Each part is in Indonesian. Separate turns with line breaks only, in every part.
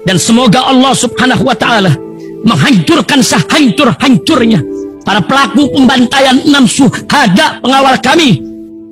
Dan semoga Allah subhanahu wa ta'ala menghancurkan sehancur-hancurnya para pelaku pembantaian 6 syuhada pengawal kami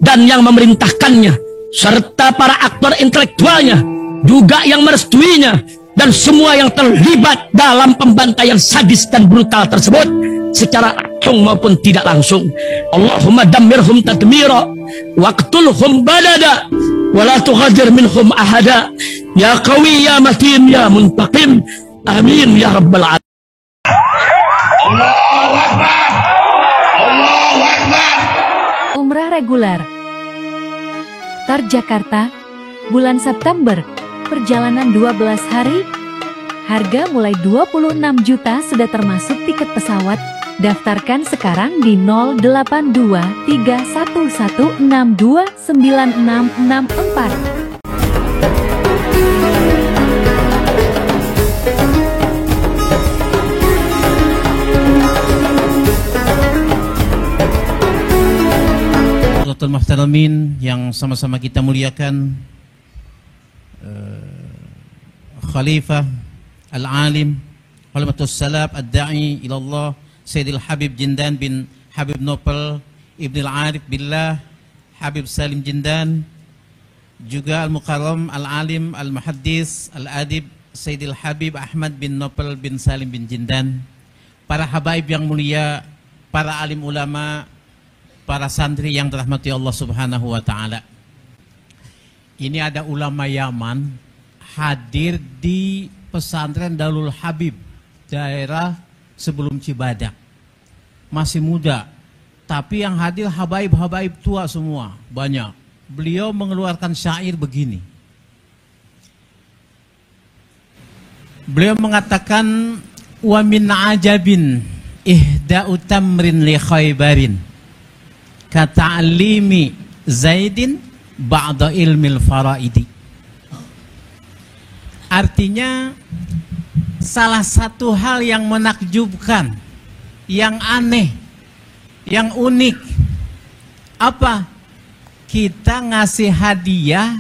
dan yang memerintahkannya, serta para aktor intelektualnya juga yang merestuinya, dan semua yang terlibat dalam pembantaian sadis dan brutal tersebut secara langsung maupun tidak langsung. Allahumma dammirhum tadmira waqtulhum balada wala tughadir minhum ahada ya qawi ya matin ya muntaqim amin ya rabbal alamin.
Allahu Akbar, Allahu Akbar.
Umrah reguler Tar Jakarta bulan September, perjalanan 12 hari, harga mulai 26 juta sudah termasuk tiket pesawat. Daftarkan sekarang di 082311629664.
Tuan Muhtaramin yang sama-sama kita muliakan, Khalifah Al-Alim Khalifatus Salaf Ad-Da'i ilallah Sayyidil Habib Jindan bin Habib Nopal Ibn Al-Arif Billah Habib Salim Jindan, juga Al-Mukarram Al-Alim Al-Muhaddis Al-Adib Sayyidil Habib Ahmad bin Nopal bin Salim bin Jindan, para habaib yang mulia, para alim ulama, para santri yang dirahmati Allah subhanahu wa ta'ala. Ini ada ulama Yaman hadir di pesantren Darul Habib, daerah sebelum Cibadak. Masih muda, tapi yang hadir habaib-habaib tua semua, banyak. Beliau mengeluarkan syair begini. Beliau mengatakan, wa min ajabin ihda'u tamrin li khaybarin kata'alimi Zaidin ba'da ilmil faraidi. Artinya, salah satu hal yang menakjubkan, yang aneh, yang unik, apa? Kita ngasih hadiah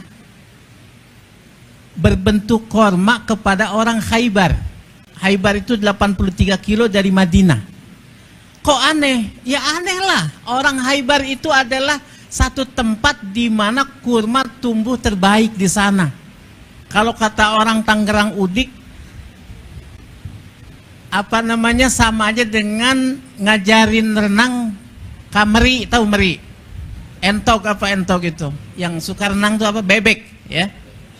berbentuk korma kepada orang Khaybar. Khaybar itu 83 kilo dari Madinah. Kok aneh? Ya aneh lah. Orang Khaybar itu adalah satu tempat di mana kurma tumbuh terbaik di sana. Kalau kata orang Tangerang Udik, apa namanya, sama aja dengan ngajarin renang kameri, tahu meri? Entok apa entok itu? Yang suka renang itu apa? Bebek, ya.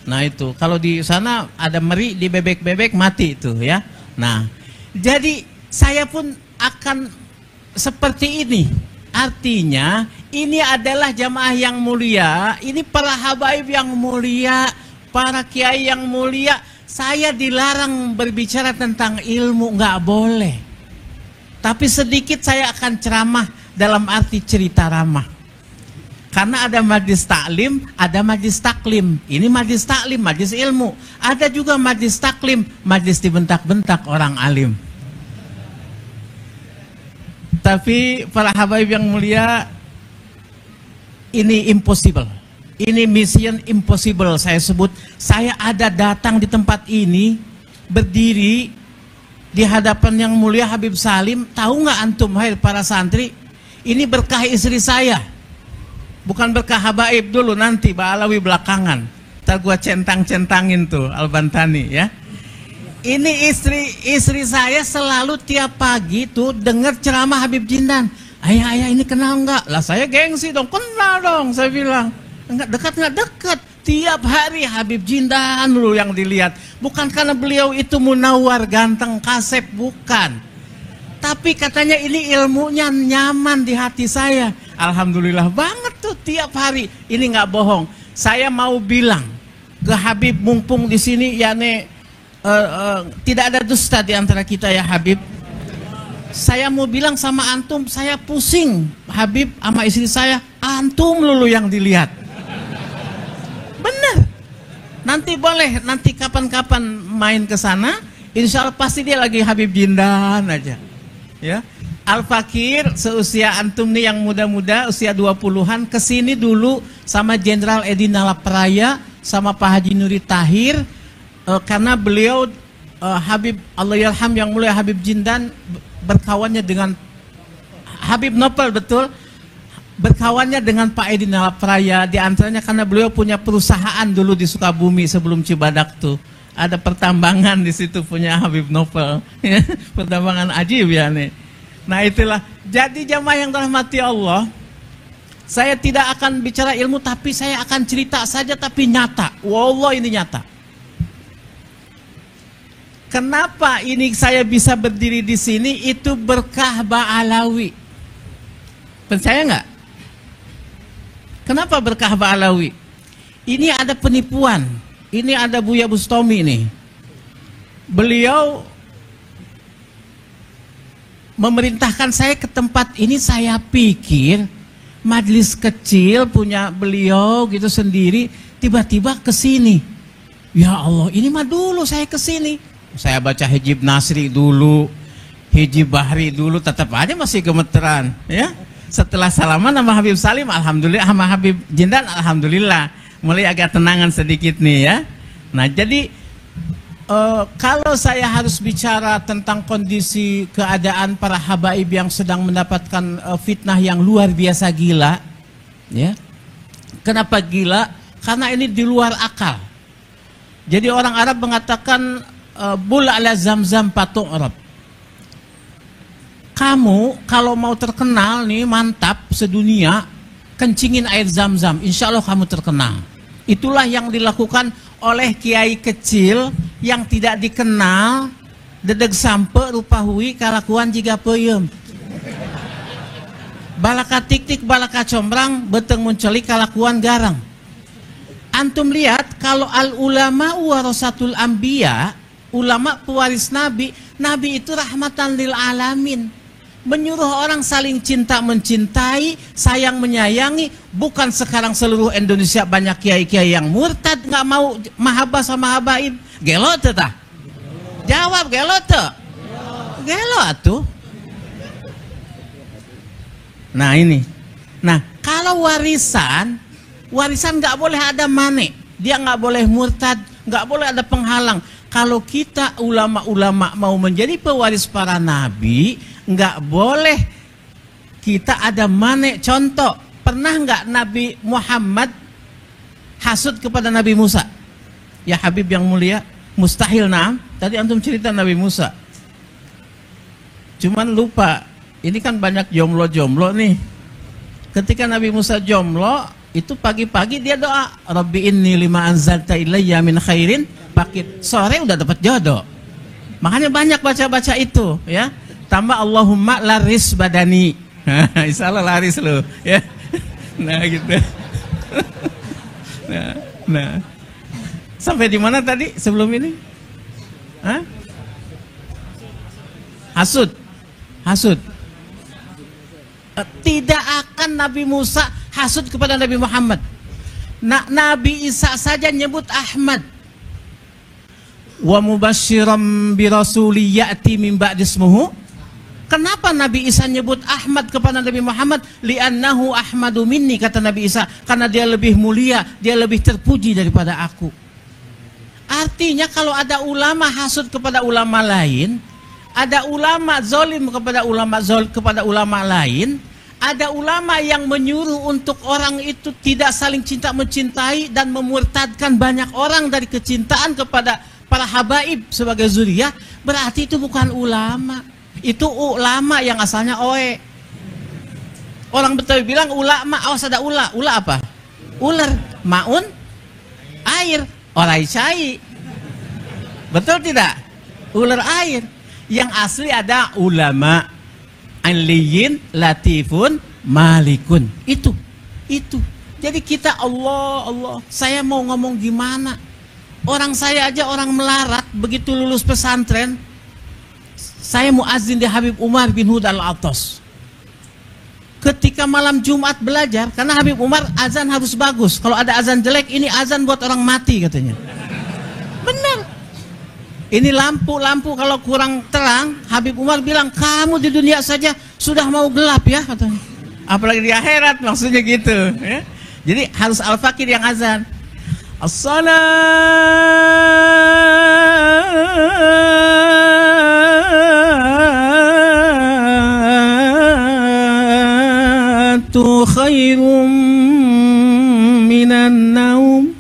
Nah itu, kalau di sana ada meri di bebek-bebek mati itu, ya. Nah, jadi saya pun akan seperti ini. Artinya, ini adalah jamaah yang mulia, ini para habaib yang mulia, para kiai yang mulia. Saya dilarang berbicara tentang ilmu, nggak boleh. Tapi sedikit saya akan ceramah dalam arti cerita ramah. Karena ada majlis taklim, ada majlis taklim. Ini majlis taklim, majlis ilmu. Ada juga majlis taklim, majlis dibentak-bentak orang alim. Tapi para habaib yang mulia, ini impossible. Ini mission impossible saya sebut. Saya ada datang di tempat ini, berdiri di hadapan yang mulia Habib Salim. Tahu nggak antum, hai para santri, ini berkah istri saya. Bukan berkah habaib dulu, nanti Ba'alawi belakangan. Ntar gua centang-centangin tuh Al-Bantani, ya. Ini istri saya selalu tiap pagi tuh dengar ceramah Habib Jindan. Ayah ini kenal nggak? Lah saya gengsi dong, kenal dong saya bilang. Enggak dekat. Tiap hari Habib Jindan dulu yang dilihat. Bukan karena beliau itu munawar, ganteng, kasep, bukan. Tapi katanya ini ilmunya nyaman di hati saya. Alhamdulillah banget tuh tiap hari. Ini nggak bohong. Saya mau bilang ke Habib, mumpung di sini tidak ada dusta di antara kita ya Habib. Saya mau bilang sama antum, saya pusing Habib sama istri saya, antum lulu yang dilihat. Bener. Nanti boleh, nanti kapan-kapan main ke sana, insya Allah pasti dia lagi Habib Jindan aja. Ya. Al-Fakir seusia antum nih yang muda-muda, usia 20-an, kesini dulu sama Jenderal Edi Nalapraya, sama Pak Haji Nuri Tahir, karena beliau Habib Allahyarham yang mulia Habib Jindan berkawannya dengan Habib Nopal, betul, berkawannya dengan Pak Edi Nalapraya, di antaranya karena beliau punya perusahaan dulu di Sukabumi sebelum Cibadak tuh. Ada pertambangan di situ punya Habib Nopal, pertambangan ajib ya nih. Nah itulah, jadi jamaah yang dirahmati Allah, saya tidak akan bicara ilmu tapi saya akan cerita saja tapi nyata. Wallah ini nyata. Kenapa ini saya bisa berdiri di sini? Itu berkah Ba'alawi. Percaya nggak? Kenapa berkah Ba'alawi? Ini ada penipuan. Ini ada Buya Bustomi nih. Beliau memerintahkan saya ke tempat ini, saya pikir majelis kecil punya beliau gitu sendiri, tiba-tiba ke sini. Ya Allah, ini mah dulu saya ke sini. Saya baca Hijib Nasri dulu, Hijib Bahri dulu, tetap aja masih gemeteran, ya. Setelah salaman sama Habib Salim, alhamdulillah, sama Habib Jindan, alhamdulillah, mulai agak tenangan sedikit nih ya. Nah jadi kalau saya harus bicara tentang kondisi keadaan para habaib yang sedang mendapatkan fitnah yang luar biasa gila, ya. Kenapa gila? Karena ini di luar akal. Jadi orang Arab mengatakan bul ala zamzam patung Arab. Kamu kalau mau terkenal nih mantap sedunia, kencingin air zam-zam, insya Allah kamu terkenal. Itulah yang dilakukan oleh kiai kecil yang tidak dikenal, dedeg sampe rupa hui kalakuan jika peyem. Balaka tik-tik balaka combrang, beteng munculi kalakuan garang. Antum lihat kalau al ulama warasatul anbiya, ulama pewaris nabi, nabi itu rahmatan lil alamin. Menyuruh orang saling cinta mencintai, sayang menyayangi. Bukan sekarang seluruh Indonesia banyak kiai-kiai yang murtad, nggak mau mahabbah sama habaib. Gelo tah? Jawab gelo teh? Gelo atuh. Nah ini. Nah kalau warisan nggak boleh ada mane. Dia nggak boleh murtad, nggak boleh ada penghalang. Kalau kita ulama-ulama mau menjadi pewaris para nabi, nggak boleh kita ada mane. Contoh, pernah nggak Nabi Muhammad hasud kepada Nabi Musa? Ya Habib yang mulia, mustahil. Naam, tadi antum cerita Nabi Musa. Cuman lupa, ini kan banyak jomblo-jomblo nih. Ketika Nabi Musa jomblo, itu pagi-pagi dia doa, Rabbi inni lima anzalta ilayya min khairin pakit. Sore udah dapat jodoh. Makanya banyak baca-baca itu, ya. Tambah Allahumma laris badani. Insya Allah laris lo, ya. Nah gitu. Nah. Sampai di mana tadi sebelum ini? Hah? Hasud. Tidak akan Nabi Musa hasud kepada Nabi Muhammad. Nabi Isa saja nyebut Ahmad. Wa mubasyiram bi rasuli ya'ti min ba'di ismuhu. Kenapa Nabi Isa nyebut Ahmad kepada Nabi Muhammad? Li'annahu ahmadu minni, kata Nabi Isa, karena dia lebih mulia, dia lebih terpuji daripada aku. Artinya kalau ada ulama hasud kepada ulama lain, ada ulama zalim kepada ulama lain, ada ulama yang menyuruh untuk orang itu tidak saling cinta mencintai dan memurtadkan banyak orang dari kecintaan kepada para habaib sebagai zuriyah, berarti itu bukan ulama. Itu ulama yang asalnya oe. Orang Betawi bilang ulama, awas ada ula. Ula apa? Ular. Maun air, orai cai. Betul tidak? Ular air. Yang asli ada ulama, aliyin, latifun, malikun. Itu. Jadi kita Allah. Saya mau ngomong gimana? Orang saya aja orang melarat, begitu lulus pesantren, saya muazin di Habib Umar bin Hud al-Atas. Ketika malam Jumat belajar, karena Habib Umar azan harus bagus. Kalau ada azan jelek, ini azan buat orang mati katanya. Benar. Ini lampu kalau kurang terang, Habib Umar bilang, kamu di dunia saja sudah mau gelap ya katanya. Apalagi di akhirat, maksudnya gitu. Ya? Jadi harus al-fakir yang azan. As-salatu khairum minan naum.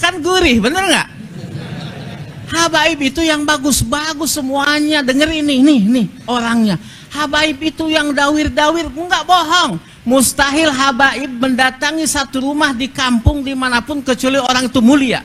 Kan gurih, bener nggak? Habaib itu yang bagus-bagus semuanya. Denger ini, nih orangnya. Habaib itu yang dawir-dawir, enggak bohong. Mustahil habaib mendatangi satu rumah di kampung dimanapun kecuali orang itu mulia.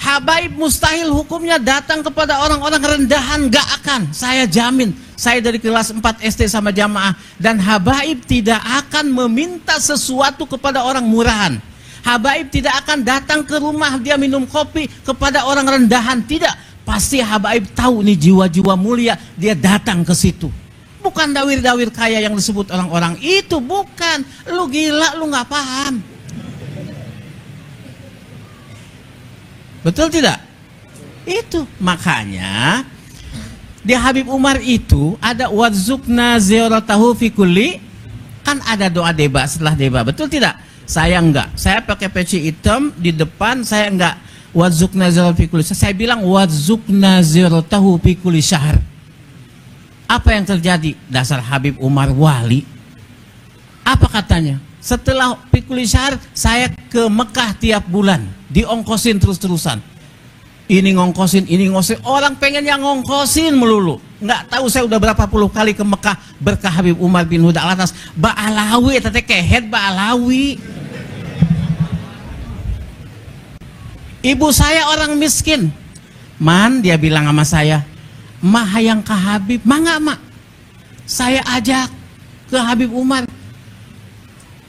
Habaib mustahil hukumnya datang kepada orang-orang rendahan, enggak akan. Saya jamin, saya dari kelas 4 SD sama jamaah. Dan habaib tidak akan meminta sesuatu kepada orang murahan. Habaib tidak akan datang ke rumah dia minum kopi kepada orang rendahan, tidak. Pasti habaib tahu nih jiwa-jiwa mulia, dia datang ke situ. Bukan dawir-dawir kaya yang disebut orang-orang itu, bukan. Lu gila, lu nggak paham. Betul tidak? Itu makanya di Habib Umar itu ada wazukna ziyaratahu fi kulli, kan ada doa deba setelah deba, betul tidak? Saya enggak, saya pakai peci hitam di depan, saya enggak wazukna ziyaratahu fi kulli, saya bilang wazukna ziyaratahu fi kulli syahr. Apa yang terjadi? Dasar Habib Umar wali. Apa katanya? Setelah fi kulli syahr, saya ke Mekah tiap bulan, diongkosin terus-terusan. Ini ngongkosin, ini ngongkosin. Orang pengen yang ngongkosin melulu. Nggak tahu saya udah berapa puluh kali ke Mekah berkah Habib Umar bin Huda Alatas. Ba'alawi, tete kehet Ba'alawi. Ibu saya orang miskin. Man, dia bilang sama saya, "Mah hayang ke Habib." "Mangga, Mak." Saya ajak ke Habib Umar.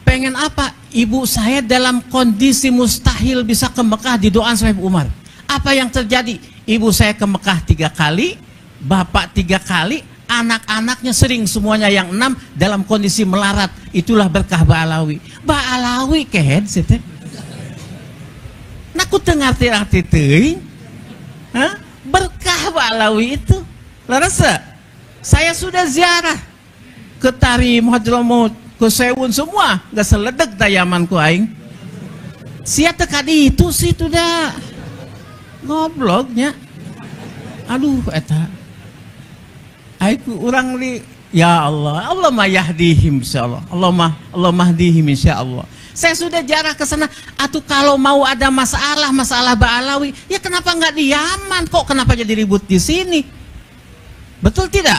Pengen apa? Ibu saya dalam kondisi mustahil bisa ke Mekah, didoain sama Habib Umar. Apa yang terjadi? Ibu saya ke Mekah 3 kali, bapak 3 kali, anak-anaknya sering semuanya yang 6 dalam kondisi melarat. Itulah berkah Ba'alawi. Ba'alawi kehed sete. Naku tengarti-arti teuing. Berkah Ba'alawi itu. Larasa, saya sudah ziarah ke Tarim, Hadramut, ke Sewun semua, gak seledek dayamanku aing. Sia tekadi itu sih tuh dah. Gobloknya. Aduh eta. Aiku urang li, ya Allah, Allah mah yahdihim insyaallah. Allah mahdihim insyaallah. Saya sudah jarah ke sana. Atuh kalau mau ada masalah Ba'alawi, ya kenapa nggak di Yaman? Kok kenapa jadi ribut di sini? Betul tidak?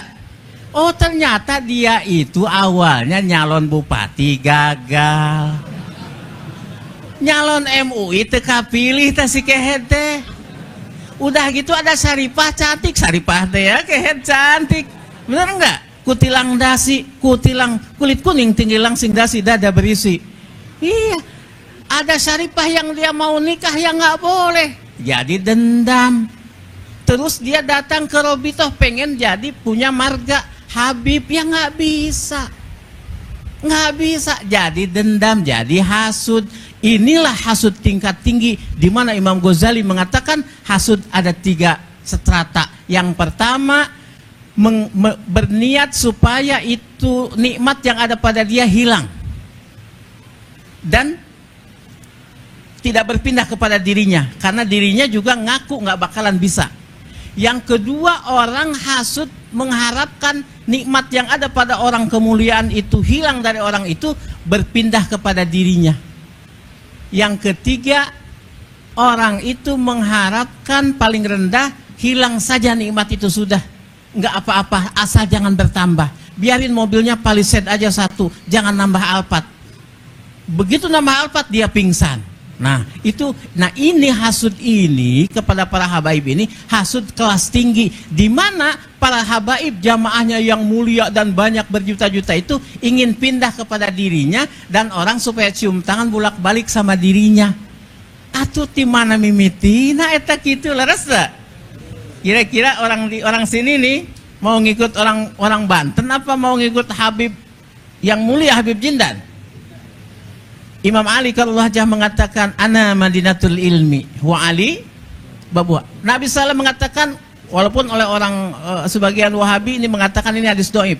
Oh, ternyata dia itu awalnya nyalon bupati gagal. Nyalon MUI teka pilih teh si kehet teh. Udah gitu ada Syarifah cantik, Syarifah teh ya kehet cantik. Bener enggak? Kutilang dasi, kutilang kulit kuning tinggi langsing dasi dada berisi. Iya, ada Syarifah yang dia mau nikah yang nggak boleh, jadi dendam. Terus dia datang ke Robitoh pengen jadi punya marga Habib, yang nggak bisa, jadi dendam, jadi hasud. Inilah hasud tingkat tinggi, di mana Imam Ghazali mengatakan hasud ada 3 strata. Yang pertama, berniat supaya itu nikmat yang ada pada dia hilang dan tidak berpindah kepada dirinya, karena dirinya juga ngaku nggak bakalan bisa. Yang kedua, orang hasud mengharapkan nikmat yang ada pada orang kemuliaan itu hilang dari orang itu, berpindah kepada dirinya. Yang ketiga, orang itu mengharapkan paling rendah hilang saja nikmat itu sudah, nggak apa-apa, asal jangan bertambah. Biarin mobilnya Palisade aja 1, jangan nambah Alphard. Begitu nambah Alphard dia pingsan. Nah ini hasud ini kepada para habaib ini hasud kelas tinggi, di mana para habaib jamaahnya yang mulia dan banyak berjuta-juta itu ingin pindah kepada dirinya dan orang supaya cium tangan bolak-balik sama dirinya. Atuh di mana mimitina eta kitu laras da? Kira-kira orang sini nih mau ngikut orang Banten apa mau ngikut Habib yang mulia Habib Jindan? Imam Ali kalau Allah mengatakan ana madinatul ilmi wa Ali babwa. Nabi SAW mengatakan, walaupun oleh orang sebagian Wahabi ini mengatakan ini hadis dhaif.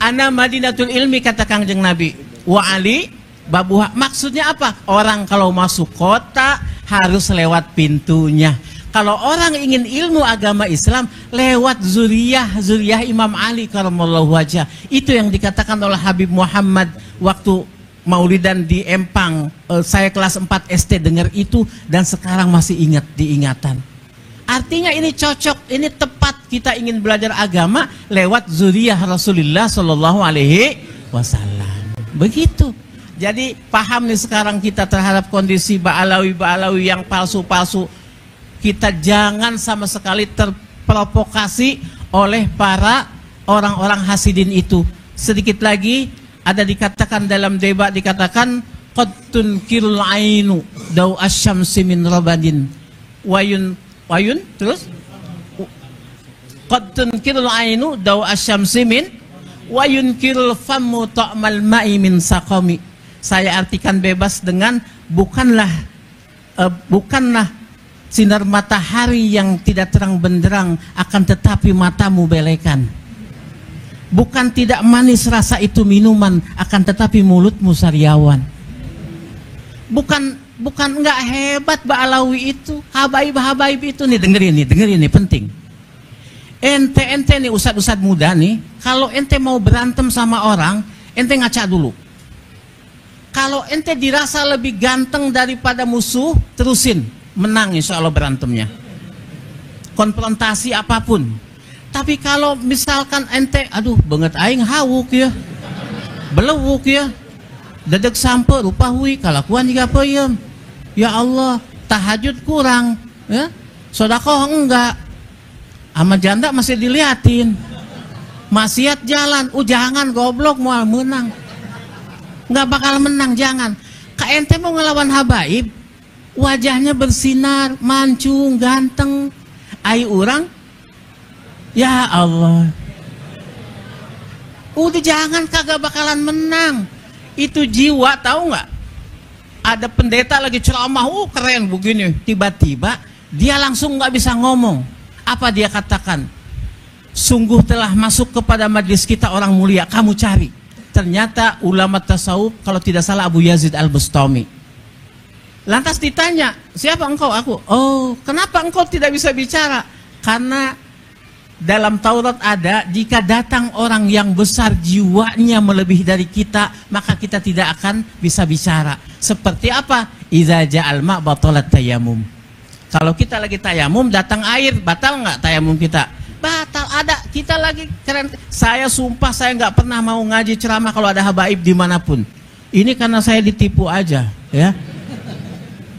Ana madinatul ilmi kata Kangjeng Nabi, wa Ali Babuha. Maksudnya apa? Orang kalau masuk kota harus lewat pintunya. Kalau orang ingin ilmu agama Islam lewat zuriyah Imam Ali karamallahu wajhah. Itu yang dikatakan oleh Habib Muhammad waktu maulidan di Empang. Saya kelas 4 SD dengar itu dan sekarang masih ingat diingatan. Artinya ini cocok, ini tepat kita ingin belajar agama lewat zuriyah Rasulullah Shallallahu Alaihi Wasallam. Begitu. Jadi paham nih sekarang kita terhadap kondisi Ba'alawi yang palsu-palsu. Kita jangan sama sekali terprovokasi oleh para orang-orang hasidin itu. Sedikit lagi ada dikatakan dalam debat, dikatakan qad tunkirul ainu daw asyamsi min rabadin wayun terus qad tunkirul ainu daw asyamsi min wayunkirul famu ta'mal ma'i min saqami. Saya artikan bebas dengan bukanlah sinar matahari yang tidak terang benderang, akan tetapi matamu belekan. Bukan tidak manis rasa itu minuman, akan tetapi mulutmu sariawan. Bukan enggak hebat Ba'alawi itu, habaib itu nih, dengerin nih penting. Ente nih ustad muda nih, kalau ente mau berantem sama orang, ente ngaca dulu. Kalau ente dirasa lebih ganteng daripada musuh, terusin. Menang insya Allah berantemnya, konfrontasi apapun. Tapi kalau misalkan ente, aduh banget aing hawuk ya, belewuk ya, dedek sampe rupa hui, kalakuan juga peyem. Ya Allah, tahajud kurang, ya, sodakoh enggak, ama janda masih diliatin, maksiat jalan, jangan goblok mau menang, nggak bakal menang, jangan. Ka ente mau ngelawan habaib, wajahnya bersinar, mancung, ganteng. Ai orang, ya Allah. Udah jangan, kagak bakalan menang. Itu jiwa, tahu nggak? Ada pendeta lagi ceramah, keren begini. Tiba-tiba dia langsung nggak bisa ngomong. Apa dia katakan? Sungguh telah masuk kepada majlis kita orang mulia. Kamu cari. Ternyata ulama tasawuf, kalau tidak salah Abu Yazid Al-Bustami. Lantas ditanya, siapa engkau? Aku. Oh, kenapa engkau tidak bisa bicara? Karena dalam Taurat ada, jika datang orang yang besar jiwanya melebihi dari kita, maka kita tidak akan bisa bicara. Seperti apa? Idza ja'al ma' batalat tayamum. Kalau kita lagi tayamum, datang air, batal nggak tayamum kita? Batal. Ada, kita lagi keren. Saya sumpah saya nggak pernah mau ngaji ceramah kalau ada habaib dimanapun. Ini karena saya ditipu aja, ya.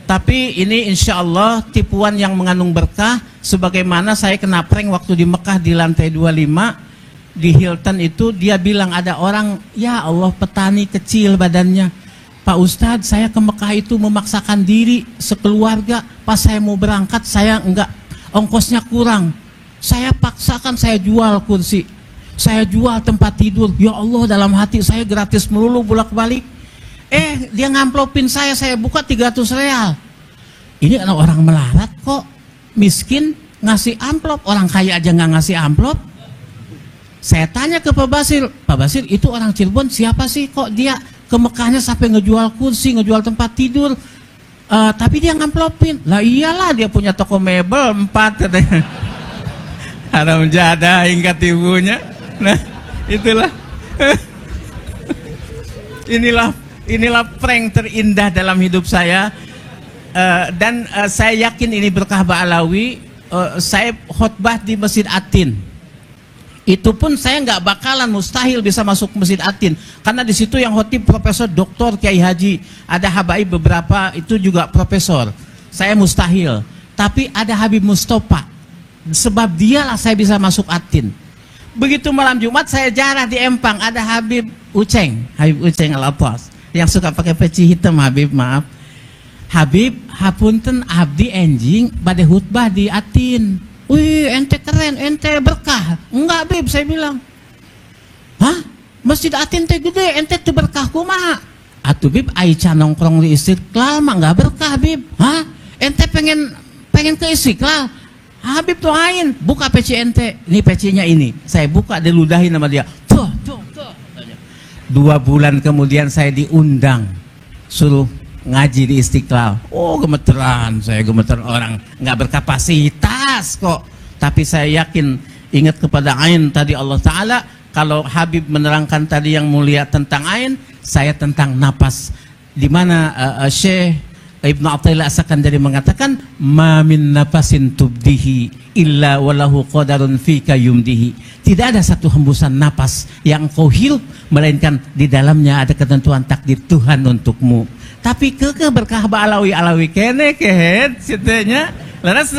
Tapi ini insya Allah tipuan yang mengandung berkah. Sebagaimana saya kena prank waktu di Mekah di lantai 25 di Hilton itu, dia bilang ada orang, ya Allah petani kecil badannya, Pak Ustadz saya ke Mekah itu memaksakan diri sekeluarga, pas saya mau berangkat saya enggak, ongkosnya kurang, saya paksakan, saya jual kursi, saya jual tempat tidur, ya Allah dalam hati saya gratis melulu bolak-balik. Dia ngamplopin saya buka 300 real. Ini kan orang melarat kok, miskin ngasih amplop, orang kaya aja nggak ngasih amplop. Saya tanya ke Pak Basir itu orang Cirebon siapa sih kok dia ke Mekahnya sampai ngejual kursi, ngejual tempat tidur, tapi dia ngamplopin. Lah iyalah dia punya toko mebel 4 katanya. Haram jadah hingga ibunya. Nah itulah. Inilah prank terindah dalam hidup saya. Dan saya yakin ini berkah Ba'alawi. Saya khotbah di Masjid Atin. Itu pun saya nggak bakalan, mustahil bisa masuk Masjid Atin. Karena di situ yang khotib Profesor Dr. Kiai Haji. Ada habaib beberapa itu juga profesor. Saya mustahil. Tapi ada Habib Mustafa. Sebab dialah saya bisa masuk Atin. Begitu malam Jumat saya jarah di Empang. Ada Habib Uceng Al-Atas. Yang suka pakai peci hitam, Habib, maaf. Habib, hapunten abdi enjing bade khutbah di Atin. Wih, ente keren, ente berkah. Enggak, Bib, saya bilang. Hah? Masjid Atin teh gede, ente teh berkah kumaha? Atuh, Bib, aica nongkrong di Istiqlal mah enggak berkah, Bib. Hah? Ente pengen ke Istiqlal? Habib tuh ain, buka peci ente. Ini pecinya ini. Saya buka, diludahin sama dia. Tuh. 2 bulan kemudian saya diundang suruh ngaji di Istiqlal. Oh, gemeteran, saya gemeteran, orang nggak berkapasitas kok. Tapi saya yakin, ingat kepada ain tadi Allah Ta'ala, kalau Habib menerangkan tadi yang mulia tentang ain, saya tentang napas. Di mana Syekh Ibnu Athaillah As-Sakandari mengatakan, ma min nafasin tubdihi illa walahu qadarun fika yumdihi. Tidak ada satu hembusan napas yang kau hirup melainkan di dalamnya ada ketentuan takdir Tuhan untukmu. Tapi keke berkah alawi kene kehet situnya. Leres.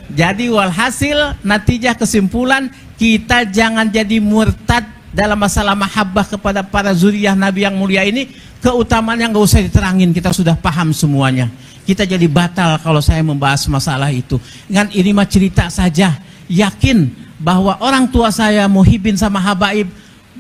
Jadi walhasil natijah kesimpulan, kita jangan jadi murtad dalam masalah mahabbah kepada para zuriyah Nabi yang mulia ini. Keutamaan yang gak usah diterangin, kita sudah paham semuanya. Kita jadi batal kalau saya membahas masalah itu. Kan ini mah cerita saja. Yakin bahwa orang tua saya muhibin sama habaib,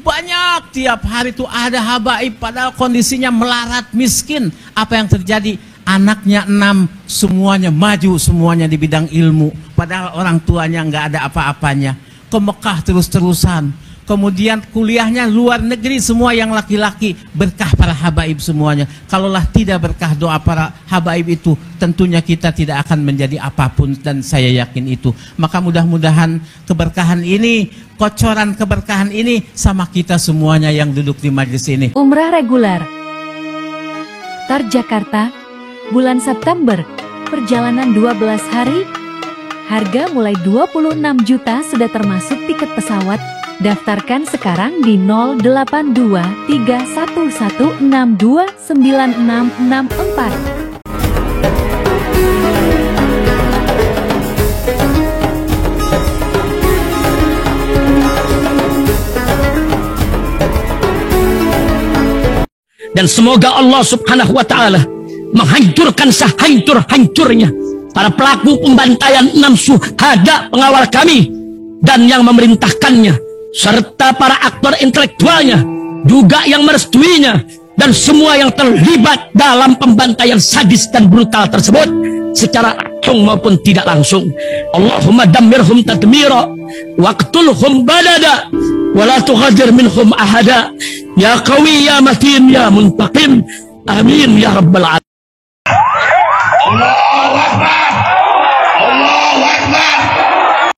banyak tiap hari itu ada habaib padahal kondisinya melarat miskin. Apa yang terjadi? Anaknya 6, semuanya maju, semuanya di bidang ilmu. Padahal orang tuanya nggak ada apa-apanya. Ke Mekah terus-terusan. Kemudian kuliahnya luar negeri, semua yang laki-laki. Berkah para habaib semuanya. Kalaulah tidak berkah doa para habaib itu, tentunya kita tidak akan menjadi apapun, dan saya yakin itu. Maka mudah-mudahan keberkahan ini, kocoran keberkahan ini sama kita semuanya yang duduk di majelis ini.
Umrah reguler Tar Jakarta, bulan September, perjalanan 12 hari, harga mulai 26 juta sudah termasuk tiket pesawat. Daftarkan sekarang di 082311629664.
Dan semoga Allah Subhanahu wa Ta'ala menghancurkan sehancur-hancurnya para pelaku pembantaian 6 syuhada pengawal kami dan yang memerintahkannya, serta para aktor intelektualnya juga yang merestuinya, dan semua yang terlibat dalam pembantaian sadis dan brutal tersebut secara langsung maupun tidak langsung. Allahumma dammirhum tadmira waqtulhum badada wala tughadir minhum ahada ya qawi ya matin ya muntaqim, amin ya rabbal alamin.